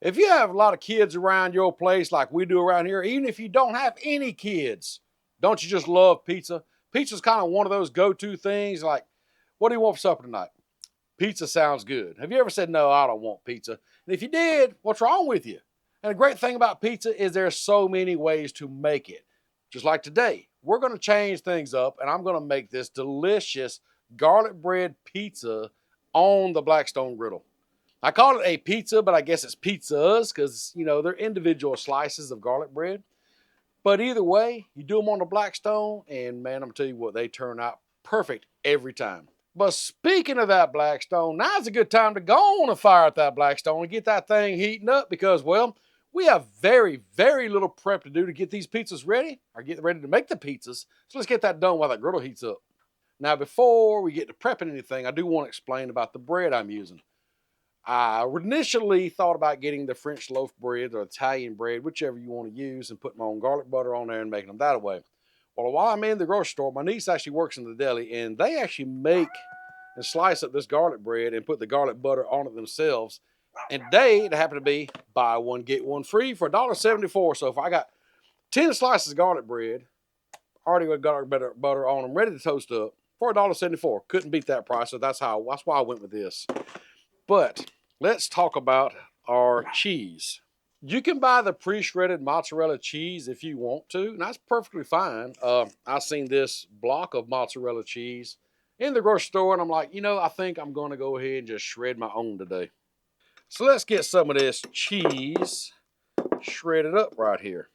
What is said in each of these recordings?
If you have a lot of kids around your place like we do around here, even if you don't have any kids, don't you just love pizza? Pizza's kind of one of those go-to things like, what do you want for supper tonight? Pizza sounds good. Have you ever said, no, I don't want pizza? And if you did, what's wrong with you? And the great thing about pizza is there's so many ways to make it. Just like today, we're going to change things up and I'm going to make this delicious garlic bread pizza on the Blackstone Griddle. I call it a pizza, but I guess it's pizzas because, they're individual slices of garlic bread. But either way, you do them on the Blackstone, and man, I'm going to tell you what, they turn out perfect every time. But speaking of that Blackstone, now's a good time to go on and fire at that Blackstone and get that thing heating up because, well, we have very, very little prep to do to get these pizzas ready or get ready to make the pizzas. So let's get that done while that griddle heats up. Now, before we get to prepping anything, I do want to explain about the bread I'm using. I initially thought about getting the French loaf bread or Italian bread, whichever you want to use, and putting my own garlic butter on there and making them that way. Well, while I'm in the grocery store, my niece actually works in the deli, and they actually make and slice up this garlic bread and put the garlic butter on it themselves. And today, it happened to be buy one, get one free for $1.74. So if I got 10 slices of garlic bread, already with garlic butter on them, ready to toast up for $1.74. Couldn't beat that price, so that's why I went with this. But let's talk about our cheese. You can buy the pre-shredded mozzarella cheese if you want to, and that's perfectly fine. I've seen this block of mozzarella cheese in the grocery store, and I'm like, I think I'm going to go ahead and just shred my own today. So let's get some of this cheese shredded up right here.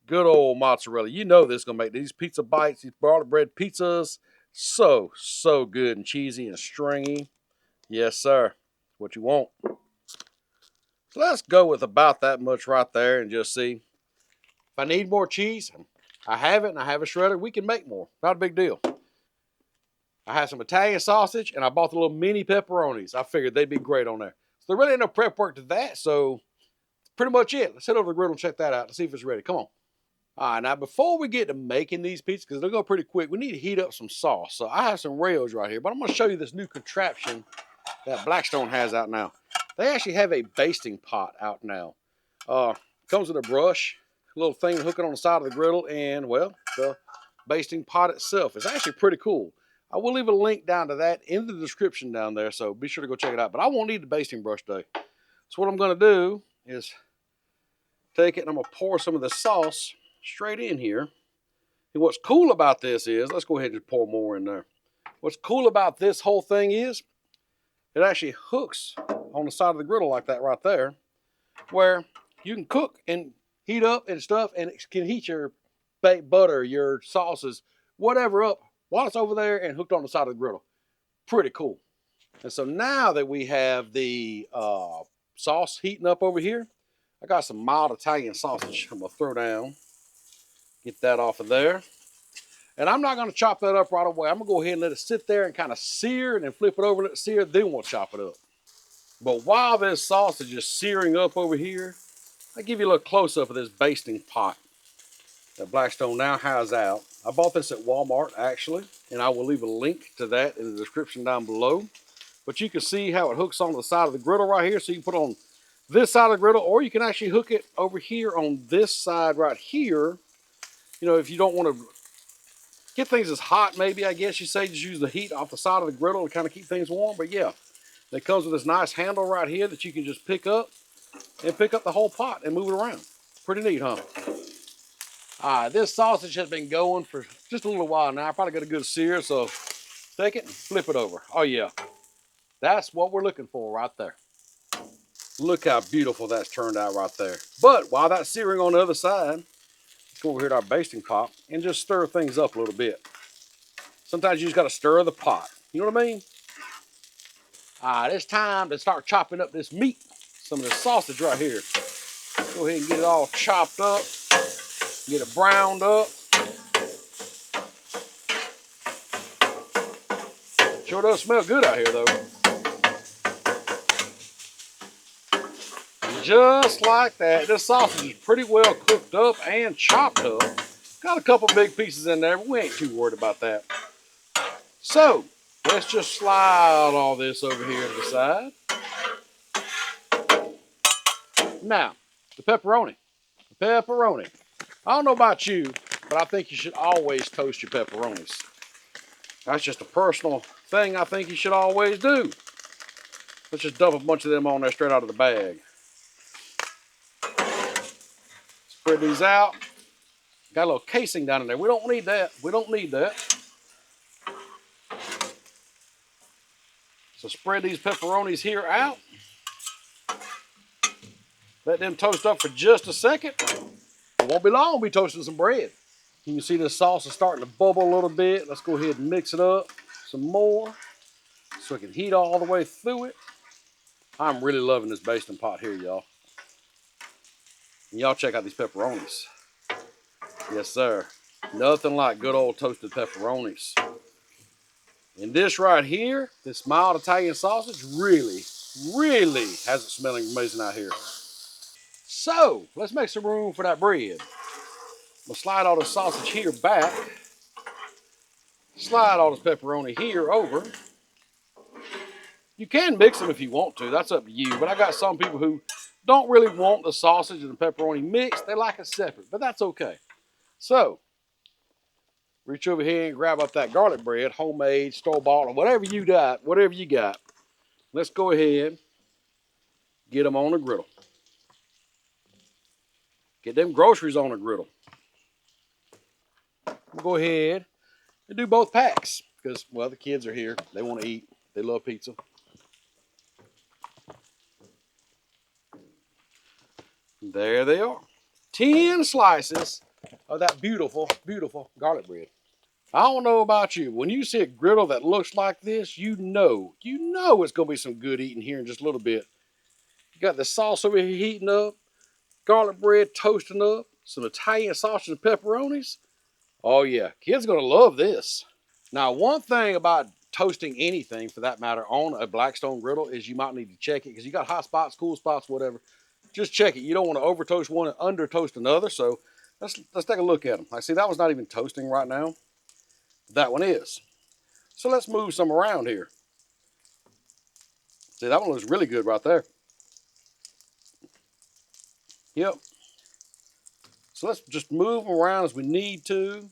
Good old mozzarella. You know this is going to make these pizza bites, these garlic bread pizzas, so good and cheesy and stringy. Yes, sir. What you want. So let's go with about that much right there and just see. If I need more cheese, I have it and I have a shredder. We can make more. Not a big deal. I have some Italian sausage and I bought the little mini pepperonis. I figured they'd be great on there. So there really ain't no prep work to that. So that's pretty much it. Let's head over to the griddle and check that out to see if it's ready. Come on. All right, now before we get to making these pizzas, because they'll go pretty quick, we need to heat up some sauce. So I have some rails right here, but I'm going to show you this new contraption that Blackstone has out now. They actually have a basting pot out now. Comes with a brush, a little thing to hook it on the side of the griddle, and, well, the basting pot itself. It's actually pretty cool. I will leave a link down to that in the description down there, so be sure to go check it out. But I won't need the basting brush today. So what I'm going to do is take it and I'm going to pour some of the sauce straight in here. And what's cool about this is, let's go ahead and pour more in there. What's cool about this whole thing is, it actually hooks on the side of the griddle like that right there, where you can cook and heat up and stuff, and it can heat your baked butter, your sauces, whatever up while it's over there and hooked on the side of the griddle. Pretty cool. And so now that we have the sauce heating up over here, I got some mild Italian sausage I'm going to throw down. Get that off of there. And I'm not going to chop that up right away. I'm going to go ahead and let it sit there and kind of sear and then flip it over and let it sear. Then we'll chop it up. But while this sausage is searing up over here, I'll give you a little close-up of this basting pot that Blackstone now has out. I bought this at Walmart, actually, and I will leave a link to that in the description down below. But you can see how it hooks onto the side of the griddle right here. So you can put it on this side of the griddle, or you can actually hook it over here on this side right here. If you don't want to get things as hot, maybe, I guess you say, just use the heat off the side of the griddle to kind of keep things warm. But yeah, it comes with this nice handle right here that you can just pick up and pick up the whole pot and move it around. Pretty neat, huh? This sausage has been going for just a little while now. I probably got a good sear, so take it and flip it over. Oh yeah, that's what we're looking for right there. Look how beautiful that's turned out right there. But while that's searing on the other side, let's go over here to our basting pot and just stir things up a little bit. Sometimes you just got to stir the pot. You know what I mean? It's time to start chopping up this meat. Some of this sausage right here. Go ahead and get it all chopped up. Get it browned up. Sure does smell good out here though. And just like that, this sausage is pretty well cooked up and chopped up. Got a couple big pieces in there, but we ain't too worried about that. So, let's just slide all this over here to the side. Now, the pepperoni. Pepperoni. I don't know about you, but I think you should always toast your pepperonis. That's just a personal thing I think you should always do. Let's just dump a bunch of them on there straight out of the bag. Spread these out. Got a little casing down in there. We don't need that. We don't need that. So spread these pepperonis here out. Let them toast up for just a second. It won't be long, we'll be toasting some bread. You can see this sauce is starting to bubble a little bit. Let's go ahead and mix it up some more so it can heat all the way through it. I'm really loving this basting pot here, y'all. And y'all check out these pepperonis. Yes, sir. Nothing like good old toasted pepperonis. And this right here, this mild Italian sausage, really has it smelling amazing out here. So, let's make some room for that bread. We'll slide all the sausage here back. Slide all this pepperoni here over. You can mix them if you want to. That's up to you. But I got some people who don't really want the sausage and the pepperoni mixed. They like it separate, but that's okay. So, reach over here and grab up that garlic bread, homemade, store-bought, or whatever you got, Let's go ahead, get them on the griddle. Get them groceries on the griddle. We'll go ahead and do both packs because, well, the kids are here. They want to eat. They love pizza. There they are. 10 slices of that beautiful, beautiful garlic bread. I don't know about you. When you see a griddle that looks like this, you know it's going to be some good eating here in just a little bit. You got the sauce over here heating up, garlic bread toasting up, some Italian sausage and pepperonis. Oh yeah, kids are going to love this. Now, one thing about toasting anything, for that matter, on a Blackstone griddle is you might need to check it because you got hot spots, cool spots, whatever. Just check it. You don't want to over toast one and under toast another. So let's take a look at them. I see that one's not even toasting right now. That one is. So let's move some around here. See, that one looks really good right there. Yep. So let's just move them around as we need to.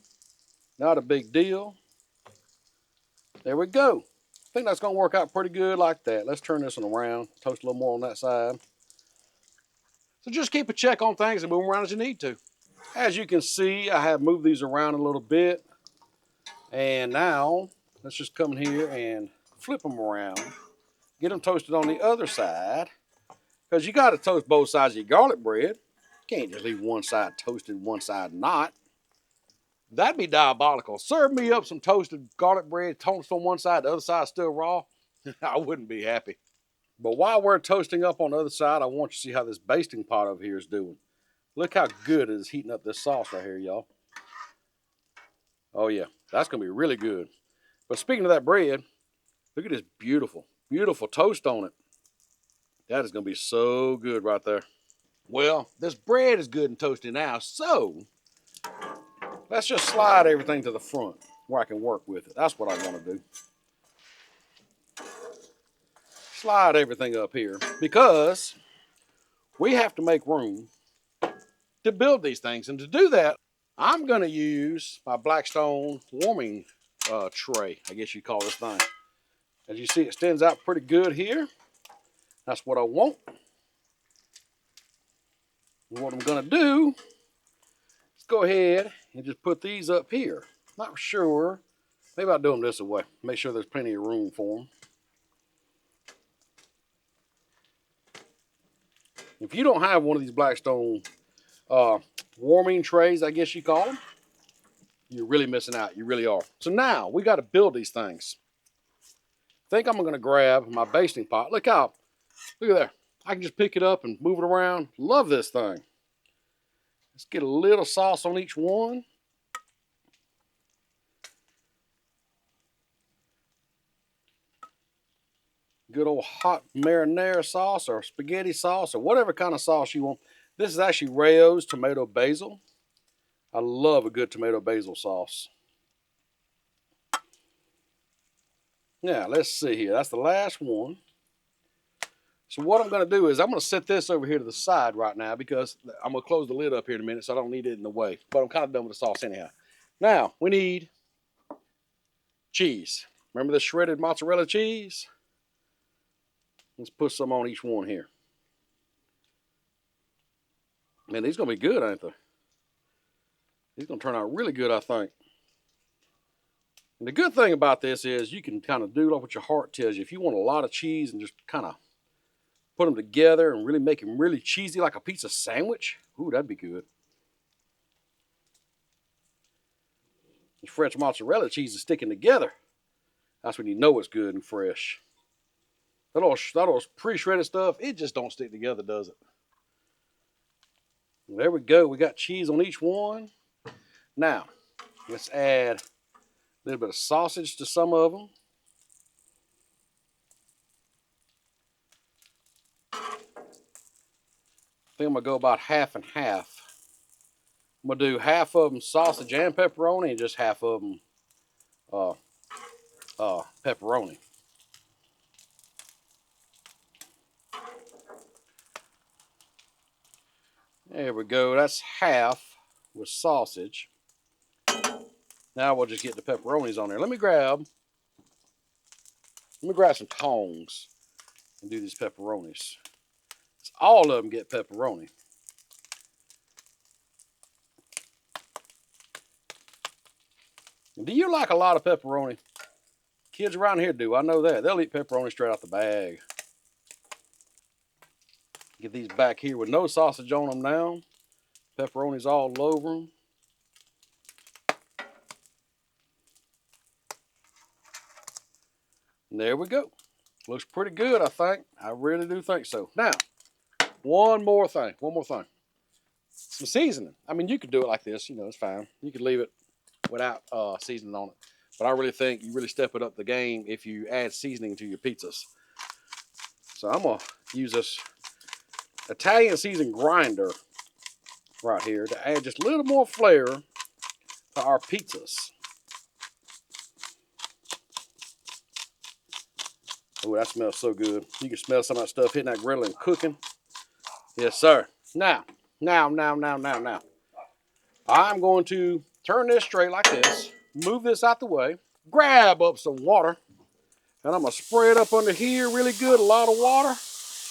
Not a big deal. There we go. I think that's going to work out pretty good like that. Let's turn this one around. Toast a little more on that side. So just keep a check on things and move them around as you need to. As you can see, I have moved these around a little bit. And now, let's just come in here and flip them around. Get them toasted on the other side. Because you got to toast both sides of your garlic bread. You can't just leave one side toasted, one side not. That'd be diabolical. Serve me up some toasted garlic bread, toast on one side, the other side still raw. I wouldn't be happy. But while we're toasting up on the other side, I want you to see how this basting pot over here is doing. Look how good it is heating up this sauce right here, y'all. Oh yeah, that's gonna be really good. But speaking of that bread, look at this beautiful, beautiful toast on it. That is gonna be so good right there. Well, this bread is good and toasty now, so let's just slide everything to the front where I can work with it. That's what I want to do. Slide everything up here because we have to make room to build these things. And to do that, I'm going to use my Blackstone warming tray, I guess you call this thing. As you see, it extends out pretty good here. That's what I want. And what I'm going to do is go ahead and just put these up here. Not sure. Maybe I'll do them this way. Make sure there's plenty of room for them. If you don't have one of these Blackstone warming trays, I guess you call them, you're really missing out. You really are. So now we got to build these things. I think I'm going to grab my basting pot. Look at there. I can just pick it up and move it around. Love this thing. Let's get a little sauce on each one. Good old hot marinara sauce or spaghetti sauce or whatever kind of sauce you want. This is actually Rayo's tomato basil. I love a good tomato basil sauce. Yeah, let's see here. That's the last one. So what I'm going to do is I'm going to set this over here to the side right now because I'm going to close the lid up here in a minute so I don't need it in the way. But I'm kind of done with the sauce anyhow. Now, we need cheese. Remember the shredded mozzarella cheese? Let's put some on each one here. Man, these are going to be good, ain't they? These are going to turn out really good, I think. And the good thing about this is you can kind of do like what your heart tells you. If you want a lot of cheese and just kind of put them together and really make them really cheesy like a pizza sandwich, ooh, that'd be good. The French mozzarella cheese is sticking together. That's when you know it's good and fresh. That all pre-shredded stuff, it just don't stick together, does it? There we go. We got cheese on each one. Now, let's add a little bit of sausage to some of them. I think I'm going to go about half and half. I'm going to do half of them sausage and pepperoni and just half of them pepperoni. There we go. That's half with sausage. Now we'll just get the pepperonis on there. Let me grab some tongs and do these pepperonis. All of them get pepperoni. Do you like a lot of pepperoni? Kids around here do. I know that. They'll eat pepperoni straight out the bag. Get these back here with no sausage on them now. Pepperoni's all over them. And there we go. Looks pretty good, I think. I really do think so. Now, one more thing. Some seasoning. I mean, you could do it like this. You know, it's fine. You could leave it without seasoning on it. But I really think you really step it up the game if you add seasoning to your pizzas. So I'm going to use this Italian seasoned grinder right here to add just a little more flair to our pizzas. Oh, that smells so good. You can smell some of that stuff hitting that griddle and cooking. Yes, sir. Now. I'm going to turn this straight like this, move this out the way, grab up some water, and I'm going to spray it up under here really good, a lot of water,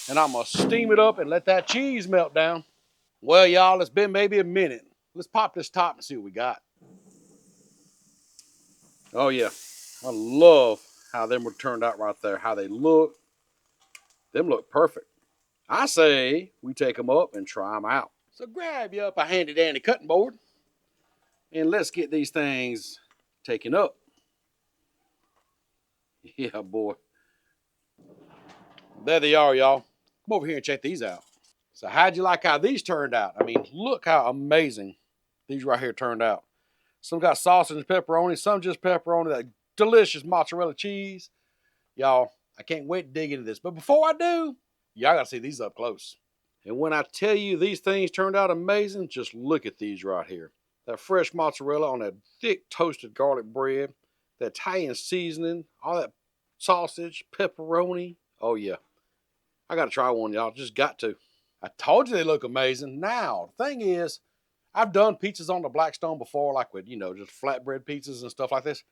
and I'm going to steam it up and let that cheese melt down. Well, y'all, it's been maybe a minute. Let's pop this top and see what we got. Oh, yeah. I love how them were turned out right there, how they look. Them look perfect. I say we take them up and try them out. So grab you up a handy dandy cutting board and let's get these things taken up. Yeah, boy. There they are, y'all. Come over here and check these out. So how'd you like how these turned out? I mean, look how amazing these right here turned out. Some got sausage and pepperoni, some just pepperoni, that delicious mozzarella cheese. Y'all, I can't wait to dig into this. But before I do, y'all got to see these up close. And when I tell you these things turned out amazing, just look at these right here. That fresh mozzarella on that thick toasted garlic bread, that Italian seasoning, all that sausage, pepperoni. Oh, yeah. I got to try one, y'all. Just got to. I told you they look amazing. Now, the thing is, I've done pizzas on the Blackstone before, like with, just flatbread pizzas and stuff like this.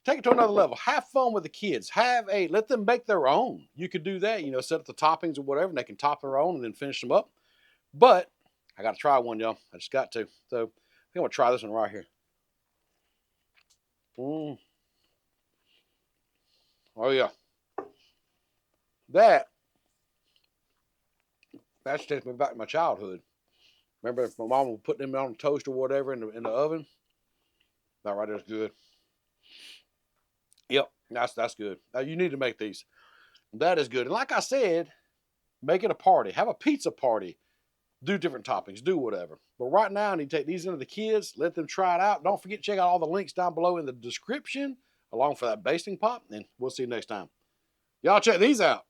Take it to another level. Have fun with the kids. Let them make their own. You could do that, set up the toppings or whatever, and they can top their own and then finish them up. But I got to try one, y'all. I just got to. So I think I'm going to try this one right here. Oh, yeah. That just takes me back to my childhood. Remember if my mom would put them on the toast or whatever in the oven? That right there's good. Yep, that's good. Now you need to make these. That is good. And like I said, make it a party. Have a pizza party. Do different toppings. Do whatever. But right now, I need to take these into the kids. Let them try it out. Don't forget to check out all the links down below in the description, along for that basting pot. And we'll see you next time. Y'all check these out.